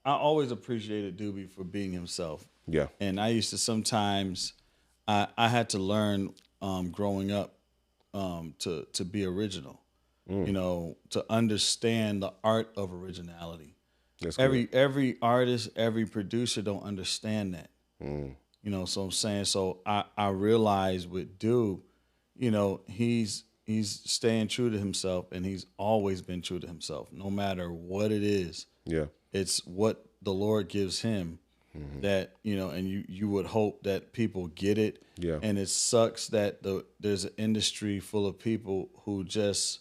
I always appreciated Doobie for being himself. Yeah. And I used to sometimes I had to learn growing up to be original. Mm, To understand the art of originality. that's good. Every artist, every producer don't understand that. Mm, So I'm saying, so I realize with Dude, he's staying true to himself, and he's always been true to himself, no matter what it is. yeah. It's what the Lord gives him Hmm. that, and you would hope that people get it. Yeah. And it sucks that there's an industry full of people who just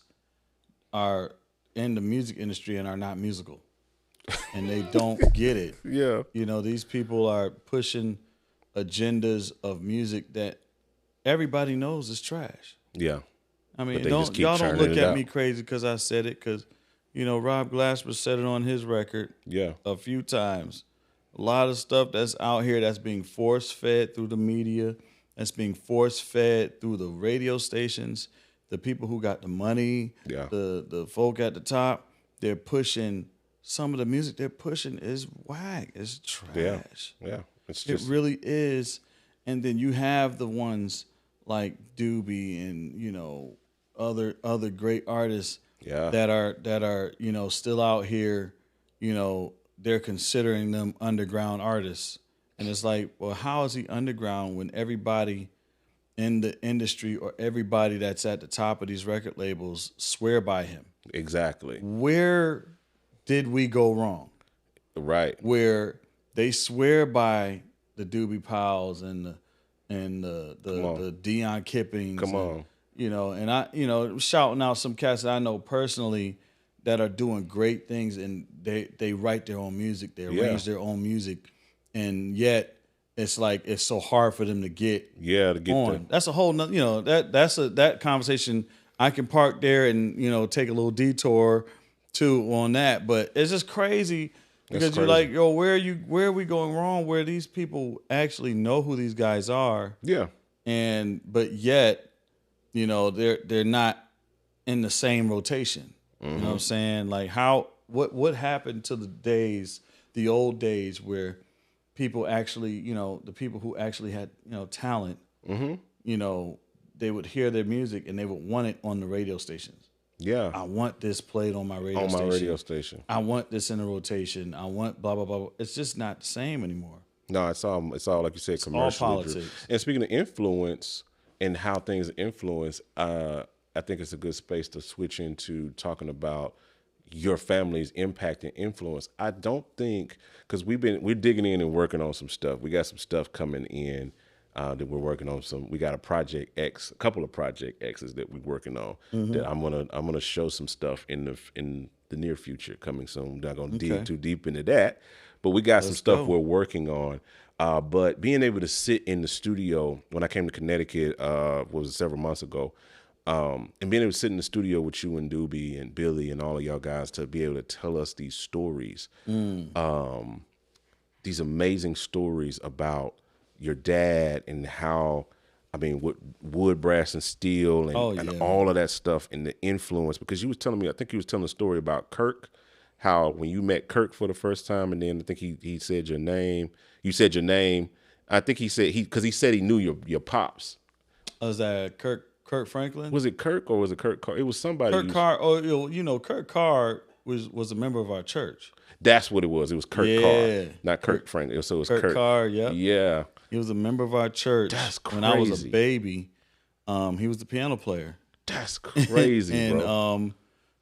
are in the music industry and are not musical, and they don't get it. Yeah. These people are pushing agendas of music that everybody knows is trash. Yeah. I But mean, they just don't keep y'all don't churning look it at me out. crazy because I said it, because Rob Glasper said it on his record Yeah. a few times. A lot of stuff that's out here that's being force fed through the media, that's being force fed through the radio stations, the people who got the money, Yeah. the folk at the top, they're pushing some of the music they're pushing is whack. It's Yeah. trash. Yeah. It's It just really is. And then you have the ones like Doobie and other great artists yeah. that are still out here. They're considering them underground artists, and it's like, well, how is he underground when everybody in the industry or everybody that's at the top of these record labels swear by him? Exactly. Where did we go wrong? Right. Where they swear by the Doobie Powells and Come on. the Dion Kippings, Come and on. and I shouting out some cats that I know personally that are doing great things, and they write their own music, they Yeah. arrange their own music, and yet it's like it's so hard for them to get Yeah. To get the on. That's a whole nother, that conversation I can park there and take a little detour too on that. But it's just crazy that's because you're crazy. like, yo, where are we going wrong? Where these people actually know who these guys are, Yeah. and but yet, they're not in the same rotation. You know what I'm Mm-hmm. saying? Like what happened to the old days where people actually, the people who actually had, talent, Mm-hmm. you know, they would hear their music and they would want it on the radio stations. Yeah. I want this played on my radio On my radio station. station. I want this in the rotation. I want blah blah blah. It's just not the same anymore. No, it's all like you said, It's all commercially driven. politics. And speaking of influence and how things influence, I think it's a good space to switch into talking about your family's impact and influence. I don't think because we're digging in and working on some stuff. We got some stuff coming in that we're working on. We got a couple of Project X's that we're working on Mm-hmm. that I'm gonna show some stuff in the near future coming soon. We're not gonna dig Okay, too deep into that, but we got some let's stuff go. we're working on. But being able to sit in the studio when I came to Connecticut was several months ago, and being able to sit in the studio with you and Doobie and Billy and all of y'all guys to be able to tell us these stories, Mm. these amazing stories about your dad and how, I mean, what wood, brass, and steel Oh and yeah, all man. of that stuff and the influence. Because you was telling me, I think you was telling a story about Kirk, how when you met Kirk for the first time, and then I think he said your name. You said your name. I think he said because he said he knew your pops. Was that Kirk Franklin? Was it Kirk or was it Kirk Carr? It was somebody. Kurt Carr. Oh, Kurt Carr was a member of our church. That's what it was. It was Kirk Carr, Yeah, not Kirk Kurt Franklin. So it was Kurt Kirk. Carr. Yep, Yeah, he was a member of our church that's when I was a crazy. baby. He was the piano player, That's crazy, and bro.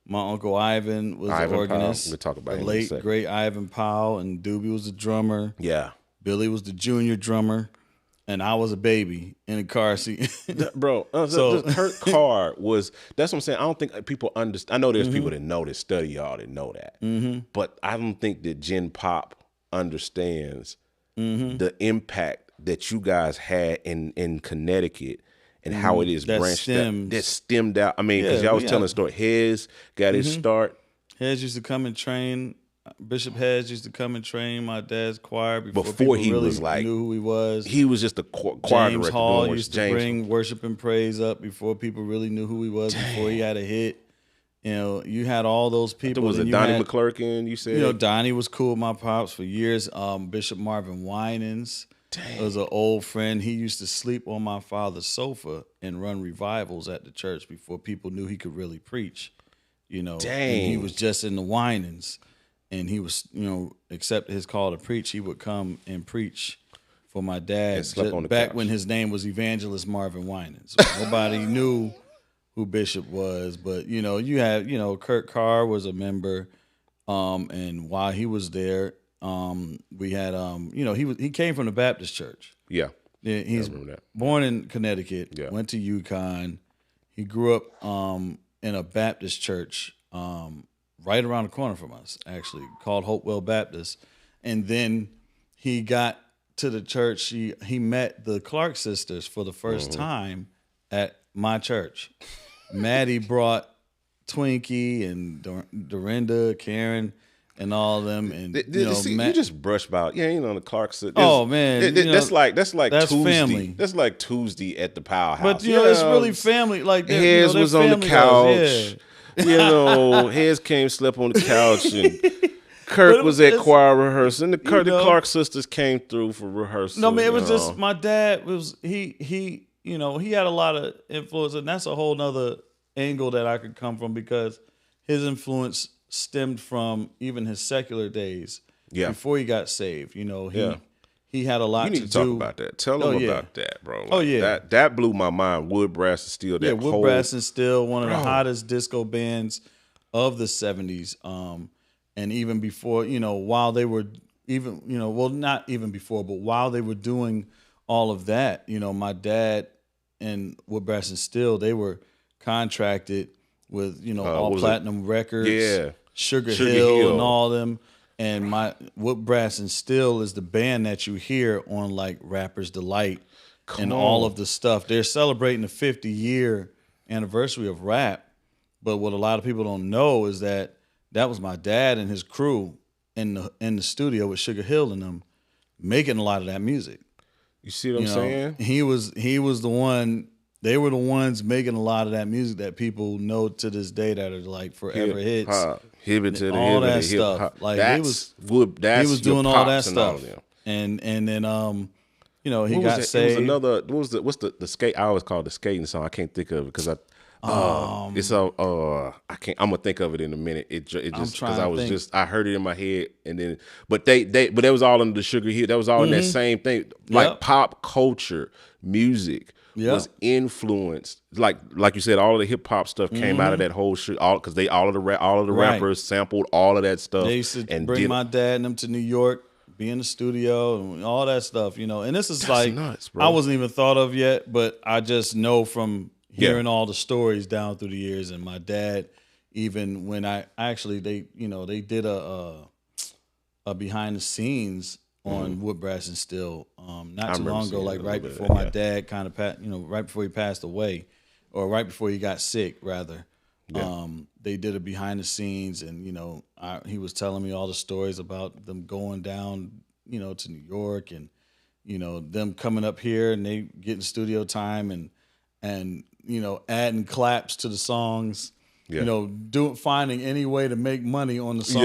my uncle Ivan was the Ivan Powell. organist. We'll talk about The him in a late second. great Ivan Powell, and Doobie was the drummer. Yeah, Billy was the junior drummer, and I was a baby in a car seat. bro. So, Kirk Carr was. That's what I'm saying. I don't think people understand. I know there's people hmm that know that study y'all that know that, hmm but I don't think that Gen Pop understands hmm the impact that you guys had in Connecticut and how it is that branched out, that stems. stemmed out. I mean, because Yeah, y'all was we telling a have. story. His got his hmm start Hedge used to come and train. Bishop Hedge used to come and train my dad's choir before before people he was really like knew who he was. he was just a choir James director doing Hall worship. used to James, bring worship and praise up before people really knew who he was, before he dang, had a hit. you had all those people. Was it Donnie McClurkin? You said, Donnie was cool with my pops for years. Bishop Marvin Winans was an old friend. He used to sleep on my father's sofa and run revivals at the church before people knew he could really preach. And he was just in the Winans, and he was, accepted his call to preach. He would come and preach for my dad back when his name was Evangelist Marvin Winans. Nobody knew who Bishop was, but you had Kurt Carr was a member, and while he was there, we had he came from the Baptist church. Yeah, he's born in Connecticut. Yeah. Went to UConn. He grew up in a Baptist church right around the corner from us, actually called Hopewell Baptist, and then he got to the church. He met the Clark sisters for the first time at my church. Maddie brought Twinkie and Dorinda, Karen, and all of them. And you just brush about the Clark sisters. Oh man, that's like that's Tuesday. family. That's like Tuesday at the Powell house. But it's really family. Like Hez was on the couch. Hez came, slept on the couch, and Kirk was at choir rehearsal, and the Clark sisters came through for rehearsal. No, man, it was just my dad was he had a lot of influence, and that's a whole nother angle that I could come from, because his influence stemmed from even his secular days. Yeah. Before he got saved, he had a lot to do. You need to talk about that. Tell them about that, bro. That blew my mind. Wood, Brass, and Steel. Brass, and Steel, one of the hottest disco bands of the 70s. And even before, while they were not even before, but while they were doing all of that, my dad and Wood, Brass, and Steel, they were contracted with, all platinum records, Sugar Hill and all them. And my Wood, Brass, and Steel is the band that you hear on like Rapper's Delight and all of the stuff. They're celebrating the 50-year anniversary of rap. But what a lot of people don't know is that was my dad and his crew in the studio with Sugar Hill and them making a lot of that music. You see what I'm saying? He was the one. They were the ones making a lot of that music that people know to this day that are like forever hits. All that stuff. Like he was doing all that stuff. And then he got saved. What's the skate? I always call it the skating song. I can't think of it because it's I can't. I'm gonna think of it in a minute. It just because I heard it in my head, and then but that was all under the Sugar Hill. That was all in that same thing. Like pop culture, music was influenced. Like you said, all of the hip hop stuff came out of that whole shit. Because all of the rappers sampled all of that stuff. They used to bring my dad and them to New York, be in the studio, and all that stuff. And this is like nuts, bro. I wasn't even thought of yet, but I just know from hearing all the stories down through the years. And my dad, even when they did a behind the scenes on Wood, Brass, and Steel not too long ago, like right before my dad kind of right before he passed away, or right before he got sick rather. They did a behind the scenes, and he was telling me all the stories about them going down to New York, and them coming up here, and they getting studio time, and adding claps to the songs. Finding any way to make money on the song.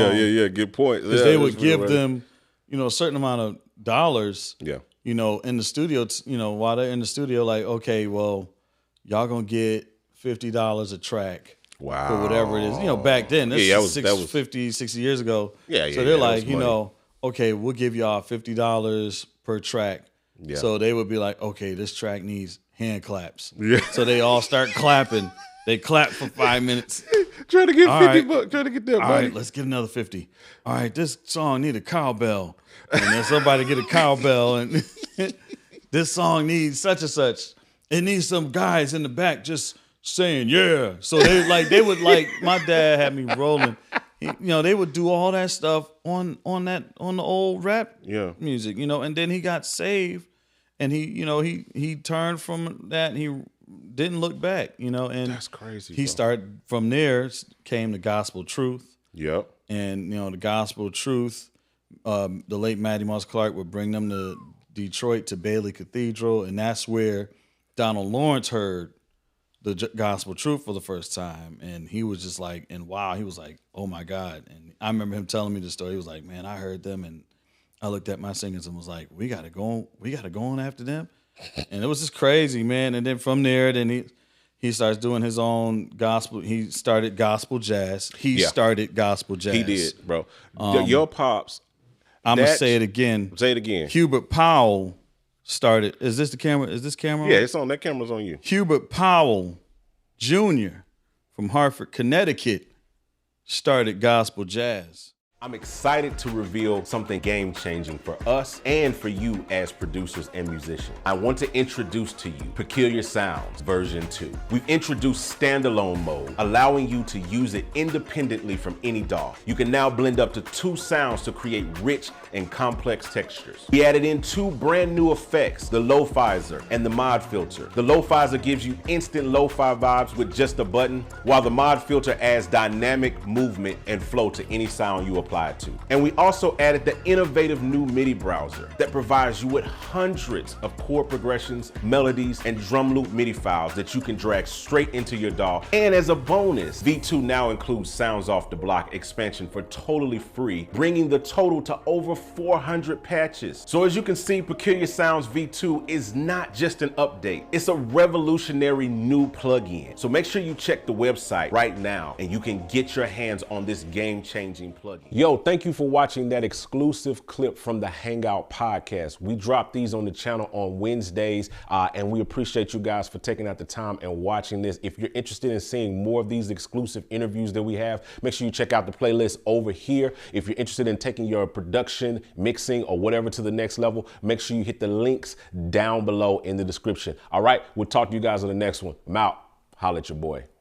Good point. Because they would give them a certain amount of dollars. In the studio. While they're in the studio, like, okay, well, y'all gonna get $50 a track. Wow. For whatever it is. Back then, this was 50, 60 years ago. So they're like, okay, we'll give y'all $50 per track. So they would be like, okay, this track needs hand claps. So they all start clapping. They clap for 5 minutes. Trying to get $50. Trying to get that money. All right, let's get another 50. All right, this song need a cowbell. And then somebody get a cowbell. And this song needs such and such. It needs some guys in the back just saying, yeah. So they would my dad had me rolling. They would do all that stuff on the old rap music, and then he got saved, and he turned from that, and he didn't look back, and that's crazy. He started from there, came the Gospel Truth. Yep. And the Gospel Truth, the late Matty Moss Clark would bring them to Detroit to Bailey Cathedral, and that's where Donald Lawrence heard the gospel truth for the first time, and he was just like, and wow, he was like, oh my God. And I remember him telling me the story. He was like, man, I heard them, and I looked at my singers and was like, we gotta go on after them. And it was just crazy, man. And then from there, then he starts doing his own gospel. He started gospel jazz. He started gospel jazz. He did, bro. Your pops. I'm gonna say it again. Say it again. Hubert Powell started. Is this the camera? Is this camera? Yeah, it's on. That camera's on you. Hubert Powell Jr. from Hartford, Connecticut, started gospel jazz. I'm excited to reveal something game-changing for us and for you as producers and musicians. I want to introduce to you Peculiar Sounds version 2. We've introduced standalone mode, allowing you to use it independently from any DAW. You can now blend up to 2 sounds to create rich and complex textures. We added in 2 brand new effects, the Lo-Fizer and the Mod Filter. The Lo-Fizer gives you instant lo-fi vibes with just a button, while the Mod Filter adds dynamic movement and flow to any sound you apply to. And we also added the innovative new MIDI browser that provides you with hundreds of chord progressions, melodies, and drum loop MIDI files that you can drag straight into your DAW. And as a bonus, V2 now includes Sounds Off the Block expansion for totally free, bringing the total to over 400 patches. So as you can see, Peculiar Sounds V2 is not just an update, it's a revolutionary new plugin. So make sure you check the website right now and you can get your hands on this game-changing plugin. Yo, thank you for watching that exclusive clip from the Hangout podcast. We drop these on the channel on Wednesdays, and we appreciate you guys for taking out the time and watching this. If you're interested in seeing more of these exclusive interviews that we have, make sure you check out the playlist over here. If you're interested in taking your production, mixing, or whatever to the next level, make sure you hit the links down below in the description. All right, we'll talk to you guys on the next one. I'm out. Holla at your boy.